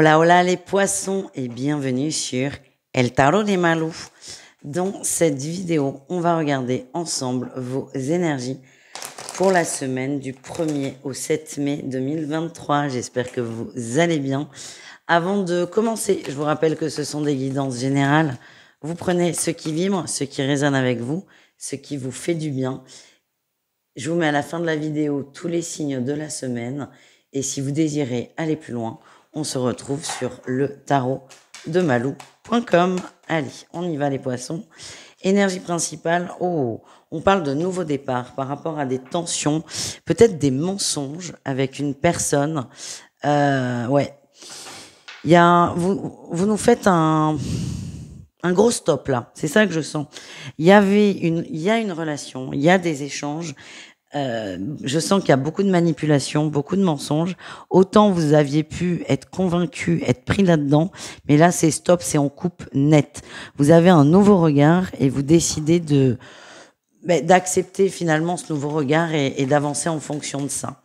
Hola, hola les poissons et bienvenue sur El Tarot des Malous. Dans cette vidéo, on va regarder ensemble vos énergies pour la semaine du 1er au 7 mai 2023. J'espère que vous allez bien. Avant de commencer, je vous rappelle que ce sont des guidances générales. Vous prenez ce qui vibre, ce qui résonne avec vous, ce qui vous fait du bien. Je vous mets à la fin de la vidéo tous les signes de la semaine. Et si vous désirez aller plus loin, on se retrouve sur le tarot de malou.com. Allez, on y va les poissons. Énergie principale, on parle de nouveau départ par rapport à des tensions, peut-être des mensonges avec une personne. Ouais, vous nous faites un gros stop là, c'est ça que je sens. Il y a une relation, il y a des échanges. Je sens qu'il y a beaucoup de manipulation, beaucoup de mensonges. Autant vous aviez pu être convaincu, être pris là-dedans, mais là c'est stop, c'est on coupe net. Vous avez un nouveau regard et vous décidez d'accepter finalement ce nouveau regard et d'avancer en fonction de ça.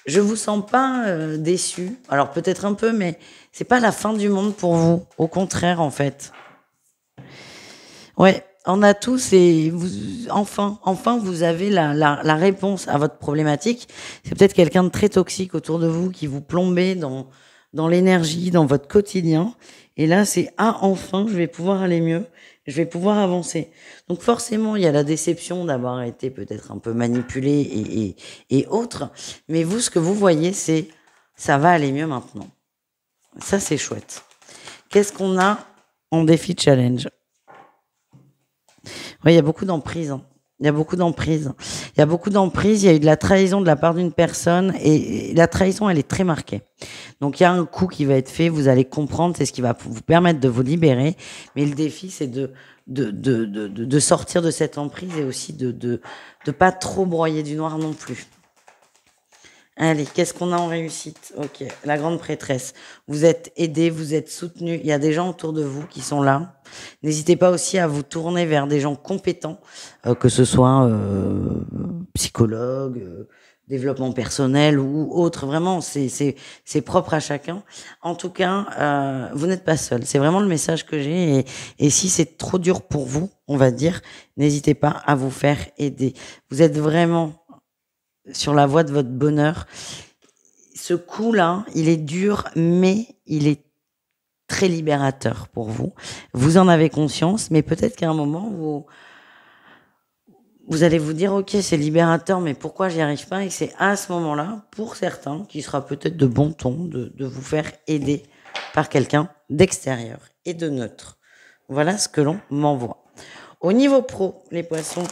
Je vous sens pas déçu. Alors peut-être un peu, mais c'est pas la fin du monde pour vous. Au contraire, en fait. Ouais. On a tous et enfin, vous avez la réponse à votre problématique. C'est peut-être quelqu'un de très toxique autour de vous qui vous plombait dans l'énergie, dans votre quotidien. Et là, c'est enfin, je vais pouvoir aller mieux, je vais pouvoir avancer. Donc forcément, il y a la déception d'avoir été peut-être un peu manipulé et autres. Mais vous, ce que vous voyez, c'est ça va aller mieux maintenant. Ça, c'est chouette. Qu'est-ce qu'on a en défi challenge ? Oui, il y a beaucoup d'emprise. Il y a beaucoup d'emprise. Il y a beaucoup d'emprise. Il y a eu de la trahison de la part d'une personne et la trahison, elle est très marquée. Donc, il y a un coup qui va être fait. Vous allez comprendre. C'est ce qui va vous permettre de vous libérer. Mais le défi, c'est de sortir de cette emprise et aussi de pas trop broyer du noir non plus. Allez, qu'est-ce qu'on a en réussite ? Ok, la grande prêtresse. Vous êtes aidé, vous êtes soutenu. Il y a des gens autour de vous qui sont là. N'hésitez pas aussi à vous tourner vers des gens compétents, que ce soit psychologue, développement personnel ou autre. Vraiment, c'est propre à chacun. En tout cas, vous n'êtes pas seul. C'est vraiment le message que j'ai. Et si c'est trop dur pour vous, on va dire, n'hésitez pas à vous faire aider. Vous êtes vraiment sur la voie de votre bonheur. Ce coup-là, il est dur, mais il est très libérateur pour vous. Vous en avez conscience, mais peut-être qu'à un moment, vous allez vous dire, ok, c'est libérateur, mais pourquoi j'y arrive pas ? Et c'est à ce moment-là, pour certains, qu'il sera peut-être de bon ton de vous faire aider par quelqu'un d'extérieur et de neutre. Voilà ce que l'on m'envoie. Au niveau pro, les poissons,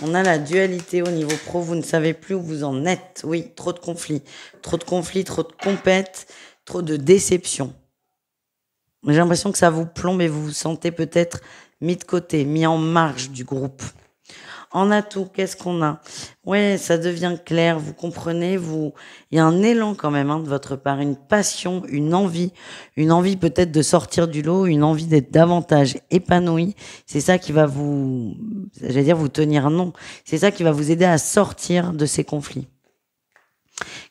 on a la dualité au niveau pro, vous ne savez plus où vous en êtes. Oui, trop de conflits, trop de compètes, trop de déceptions. J'ai l'impression que ça vous plombe et vous vous sentez peut-être mis de côté, mis en marge du groupe. En atout, qu'est-ce qu'on a ? Ouais, ça devient clair, vous comprenez, il y a un élan quand même de votre part, une passion, une envie peut-être de sortir du lot, une envie d'être davantage épanoui. C'est ça qui va vous tenir non. C'est ça qui va vous aider à sortir de ces conflits.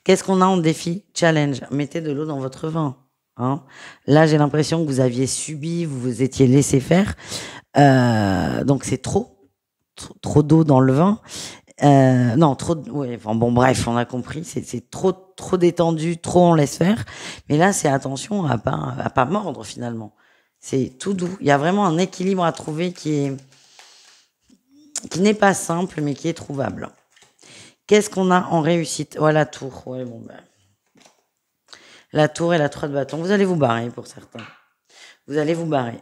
Qu'est-ce qu'on a en défi challenge ? Mettez de l'eau dans votre vin. Hein ? Là, j'ai l'impression que vous aviez subi, vous vous étiez laissé faire. Donc c'est trop d'eau dans le vin. Non, ouais, enfin, bon, bref, on a compris. C'est trop détendu, trop on laisse faire. Mais là, c'est attention à pas mordre finalement. C'est tout doux. Il y a vraiment un équilibre à trouver qui n'est pas simple, mais qui est trouvable. Qu'est-ce qu'on a en réussite ? Oh, la tour. Ouais, bon, ben. La tour et la 3 de bâton. Vous allez vous barrer pour certains. Vous allez vous barrer.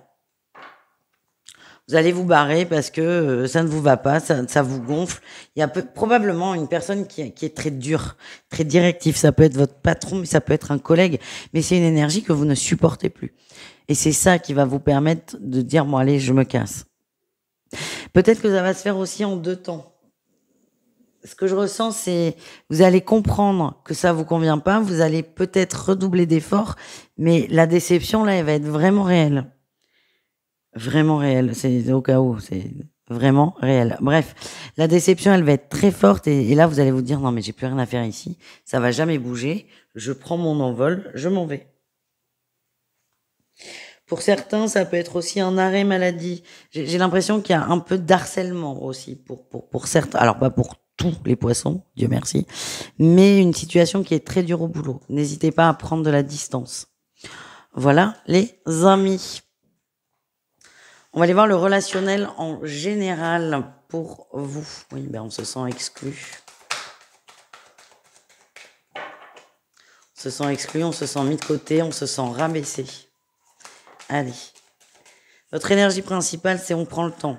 Vous allez vous barrer parce que ça ne vous va pas, ça vous gonfle. Il y a probablement une personne qui est très dure, très directive. Ça peut être votre patron, mais ça peut être un collègue. Mais c'est une énergie que vous ne supportez plus. Et c'est ça qui va vous permettre de dire, bon allez, je me casse. Peut-être que ça va se faire aussi en 2 temps. Ce que je ressens, c'est vous allez comprendre que ça vous convient pas. Vous allez peut-être redoubler d'efforts, mais la déception, là, elle va être vraiment réelle. Vraiment réel. C'est au cas où, c'est vraiment réel. Bref, la déception, elle va être très forte et là, vous allez vous dire, non, mais j'ai plus rien à faire ici. Ça va jamais bouger. Je prends mon envol, je m'en vais. Pour certains, ça peut être aussi un arrêt maladie. J'ai l'impression qu'il y a un peu d'harcèlement aussi pour certains. Alors, pas pour tous les poissons, Dieu merci, mais une situation qui est très dure au boulot. N'hésitez pas à prendre de la distance. Voilà, les amis. On va aller voir le relationnel en général pour vous. Oui, ben on se sent exclu. On se sent exclu, on se sent mis de côté, on se sent rabaissé. Allez. Votre énergie principale, c'est on prend le temps.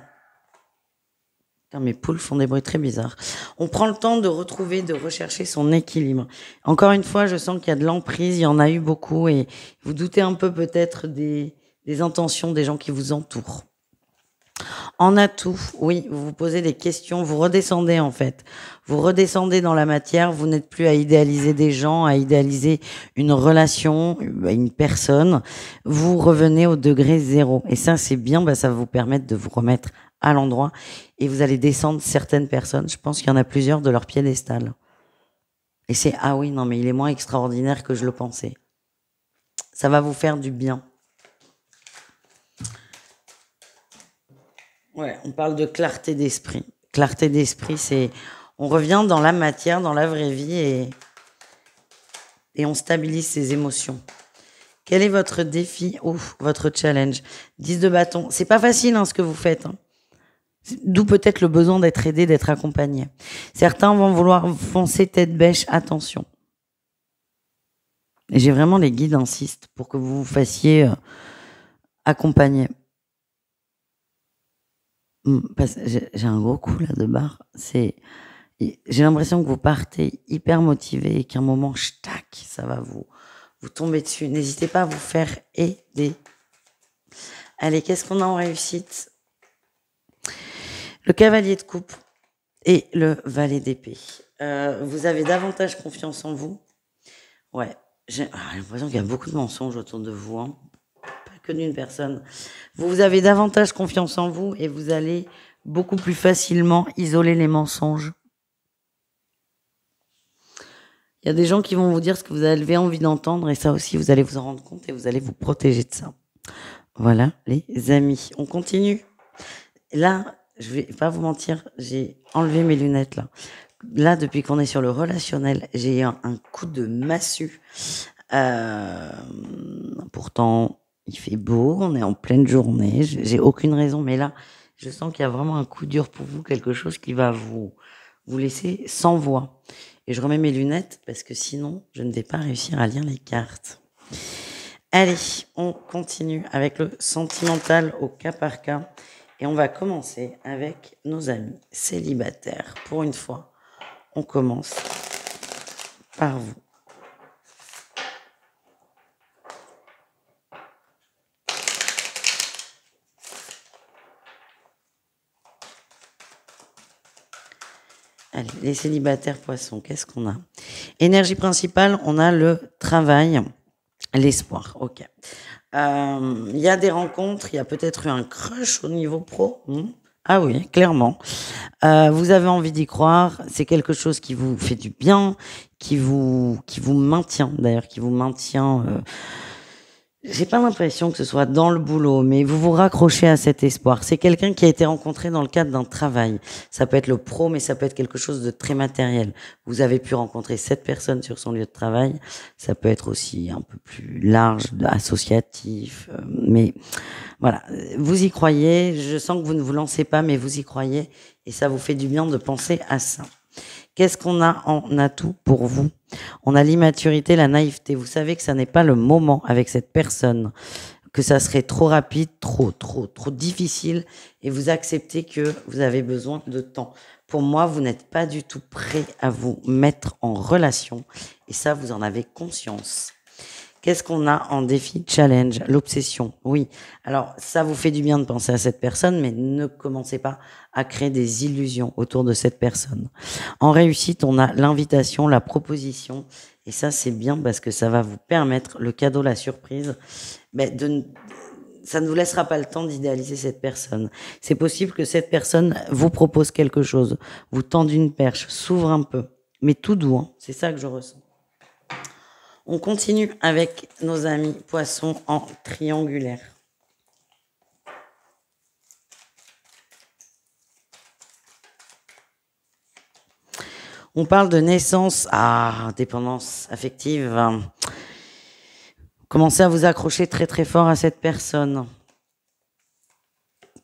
Putain, mes poules font des bruits très bizarres. On prend le temps de retrouver, de rechercher son équilibre. Encore une fois, je sens qu'il y a de l'emprise, il y en a eu beaucoup et vous doutez un peu peut-être des intentions des gens qui vous entourent. En atout, oui, vous vous posez des questions, vous redescendez en fait. Vous redescendez dans la matière, vous n'êtes plus à idéaliser des gens, à idéaliser une relation, une personne. Vous revenez au degré zéro. Et ça, c'est bien, ça va vous permettre de vous remettre à l'endroit. Et vous allez descendre certaines personnes. Je pense qu'il y en a plusieurs de leur piédestal. Et c'est, ah oui, non, mais il est moins extraordinaire que je le pensais. Ça va vous faire du bien. Ouais, on parle de clarté d'esprit. Clarté d'esprit, c'est on revient dans la matière, dans la vraie vie et on stabilise ses émotions. Quel est votre défi ou votre challenge? 10 de bâton. C'est pas facile ce que vous faites. D'où peut-être le besoin d'être aidé, d'être accompagné. Certains vont vouloir foncer tête bêche. Attention. Et j'ai vraiment les guides insistent pour que vous vous fassiez accompagner. J'ai un gros coup là de barre. J'ai l'impression que vous partez hyper motivé et qu'à un moment, tac, ça va vous tomber dessus. N'hésitez pas à vous faire aider. Allez, qu'est-ce qu'on a en réussite? Le cavalier de coupe et le valet d'épée. Vous avez davantage confiance en vous. Ouais, j'ai l'impression qu'il y a beaucoup de mensonges autour de vous. Pas que d'une personne. Vous avez davantage confiance en vous et vous allez beaucoup plus facilement isoler les mensonges. Il y a des gens qui vont vous dire ce que vous avez envie d'entendre et ça aussi, vous allez vous en rendre compte et vous allez vous protéger de ça. Voilà, les amis. On continue. Là, je vais pas vous mentir, j'ai enlevé mes lunettes là. Là, depuis qu'on est sur le relationnel, j'ai eu un coup de massue. Pourtant, il fait beau, on est en pleine journée, j'ai aucune raison, mais là, je sens qu'il y a vraiment un coup dur pour vous, quelque chose qui va vous laisser sans voix. Et je remets mes lunettes parce que sinon, je ne vais pas réussir à lire les cartes. Allez, on continue avec le sentimental au cas par cas. Et on va commencer avec nos amis célibataires. Pour une fois, on commence par vous. Allez, les célibataires poissons, qu'est-ce qu'on a? Énergie principale, on a le travail, l'espoir. Ok. Il y a des rencontres, il y a peut-être eu un crush au niveau pro. Ah oui, clairement. Vous avez envie d'y croire. C'est quelque chose qui vous fait du bien, qui vous maintient d'ailleurs, qui vous maintient. J'ai pas l'impression que ce soit dans le boulot, mais vous vous raccrochez à cet espoir. C'est quelqu'un qui a été rencontré dans le cadre d'un travail. Ça peut être le pro, mais ça peut être quelque chose de très matériel. Vous avez pu rencontrer cette personne sur son lieu de travail. Ça peut être aussi un peu plus large, associatif. Mais voilà, vous y croyez. Je sens que vous ne vous lancez pas, mais vous y croyez. Et ça vous fait du bien de penser à ça. Qu'est-ce qu'on a en atout pour vous? On a l'immaturité, la naïveté. Vous savez que ça n'est pas le moment avec cette personne, que ça serait trop rapide, trop difficile, et vous acceptez que vous avez besoin de temps. Pour moi, vous n'êtes pas du tout prêt à vous mettre en relation, et ça, vous en avez conscience. Qu'est-ce qu'on a en défi challenge? L'obsession, oui. Alors, ça vous fait du bien de penser à cette personne, mais ne commencez pas à créer des illusions autour de cette personne. En réussite, on a l'invitation, la proposition, et ça, c'est bien parce que ça va vous permettre, le cadeau, la surprise, de ça ne vous laissera pas le temps d'idéaliser cette personne. C'est possible que cette personne vous propose quelque chose, vous tende une perche, s'ouvre un peu, mais tout doux, hein. C'est ça que je ressens. On continue avec nos amis poissons en triangulaire. On parle de naissance, dépendance affective. Commencez à vous accrocher très très fort à cette personne.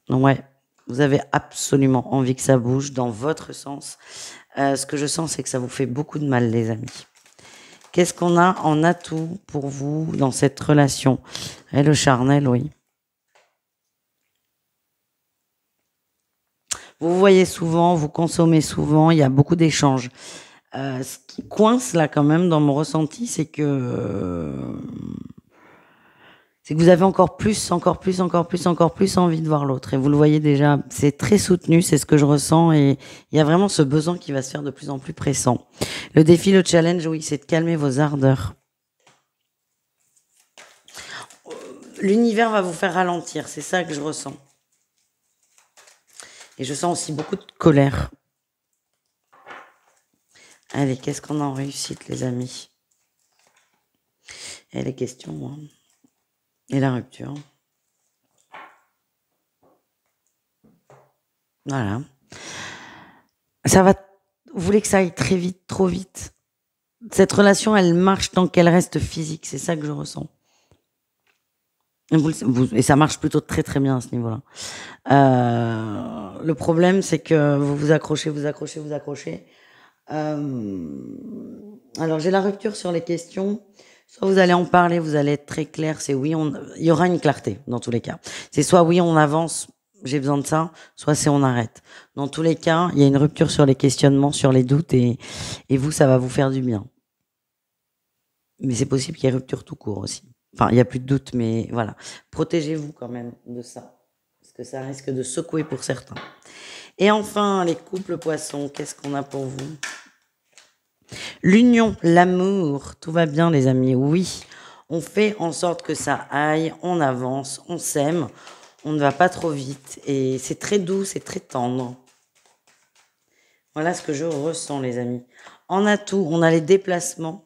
Ouais, vous avez absolument envie que ça bouge dans votre sens. Ce que je sens, c'est que ça vous fait beaucoup de mal, les amis. Qu'est-ce qu'on a en atout pour vous dans cette relation? Et le charnel, oui. Vous voyez souvent, vous consommez souvent, il y a beaucoup d'échanges. Ce qui coince là quand même dans mon ressenti, c'est que vous avez encore plus envie de voir l'autre. Et vous le voyez déjà, c'est très soutenu, c'est ce que je ressens. Et il y a vraiment ce besoin qui va se faire de plus en plus pressant. Le défi, le challenge, oui, c'est de calmer vos ardeurs. L'univers va vous faire ralentir, c'est ça que je ressens. Et je sens aussi beaucoup de colère. Allez, qu'est-ce qu'on a en réussite, les amis? Et les questions, hein. Et la rupture. Voilà. Ça va. Vous voulez que ça aille très vite, trop vite. Cette relation, elle marche tant qu'elle reste physique. C'est ça que je ressens. Et ça marche plutôt très très bien à ce niveau-là. Le problème, c'est que vous vous accrochez. Alors, j'ai la rupture sur les questions. Soit vous allez en parler, vous allez être très clair. C'est oui, il y aura une clarté dans tous les cas. C'est soit oui, on avance, j'ai besoin de ça, soit c'est on arrête. Dans tous les cas, il y a une rupture sur les questionnements, sur les doutes, et vous, ça va vous faire du bien. Mais c'est possible qu'il y ait rupture tout court aussi. Enfin, il n'y a plus de doute, mais voilà. Protégez-vous quand même de ça, parce que ça risque de secouer pour certains. Et enfin, les couples poissons, qu'est-ce qu'on a pour vous? L'union, l'amour, tout va bien les amis, oui. On fait en sorte que ça aille, on avance, on s'aime, on ne va pas trop vite. Et c'est très doux, c'est très tendre. Voilà ce que je ressens les amis. En atout, on a les déplacements.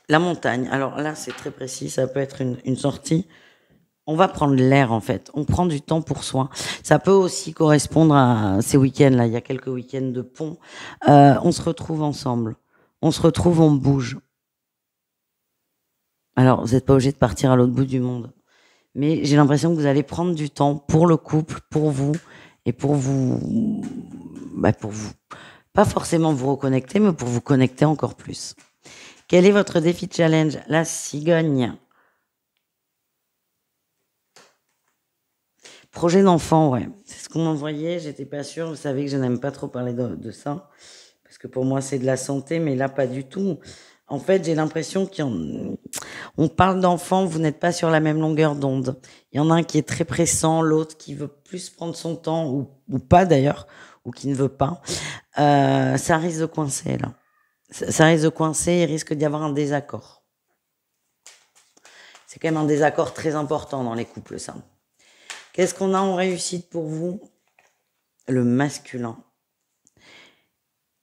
La montagne, alors là c'est très précis, ça peut être une sortie. On va prendre l'air en fait, on prend du temps pour soi. Ça peut aussi correspondre à ces week-ends-là, il y a quelques week-ends de pont. On se retrouve ensemble, on se retrouve, on bouge. Alors vous n'êtes pas obligé de partir à l'autre bout du monde. Mais j'ai l'impression que vous allez prendre du temps pour le couple, pour vous, et pour vous, pas forcément vous reconnecter, mais pour vous connecter encore plus. Quel est votre défi challenge? La cigogne. Projet d'enfant, ouais. C'est ce qu'on m'envoyait, j'étais pas sûre. Vous savez que je n'aime pas trop parler de ça. Parce que pour moi, c'est de la santé, mais là, pas du tout. En fait, j'ai l'impression qu'on parle d'enfant, vous n'êtes pas sur la même longueur d'onde. Il y en a un qui est très pressant, l'autre qui veut plus prendre son temps, ou pas d'ailleurs, ou qui ne veut pas. Ça risque de coincer, là. Ça risque de coincer, il risque d'y avoir un désaccord. C'est quand même un désaccord très important dans les couples, ça. Qu'est-ce qu'on a en réussite pour vous? Le masculin.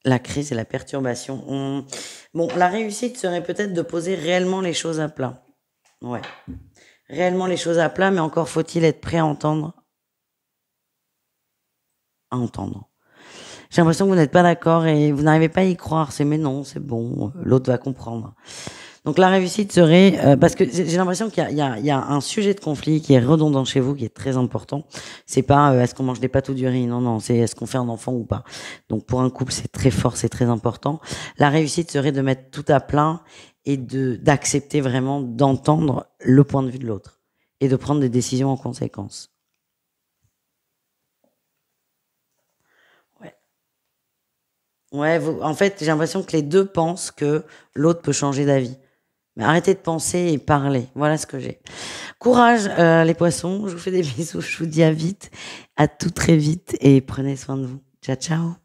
La crise et la perturbation. Bon, la réussite serait peut-être de poser réellement les choses à plat. Ouais. Réellement les choses à plat, mais encore faut-il être prêt à entendre. À entendre. J'ai l'impression que vous n'êtes pas d'accord et vous n'arrivez pas à y croire. C'est mais non, c'est bon, l'autre va comprendre. Donc la réussite serait, parce que j'ai l'impression qu'il y a un sujet de conflit qui est redondant chez vous, qui est très important. C'est pas est-ce qu'on mange des pâtes ou du riz, non, c'est est-ce qu'on fait un enfant ou pas. Donc pour un couple, c'est très fort, c'est très important. La réussite serait de mettre tout à plat et d'accepter vraiment d'entendre le point de vue de l'autre et de prendre des décisions en conséquence. Ouais, en fait, j'ai l'impression que les deux pensent que l'autre peut changer d'avis. Mais arrêtez de penser et parlez. Voilà ce que j'ai. Courage, les poissons. Je vous fais des bisous. Je vous dis à vite, à tout très vite et prenez soin de vous. Ciao, ciao.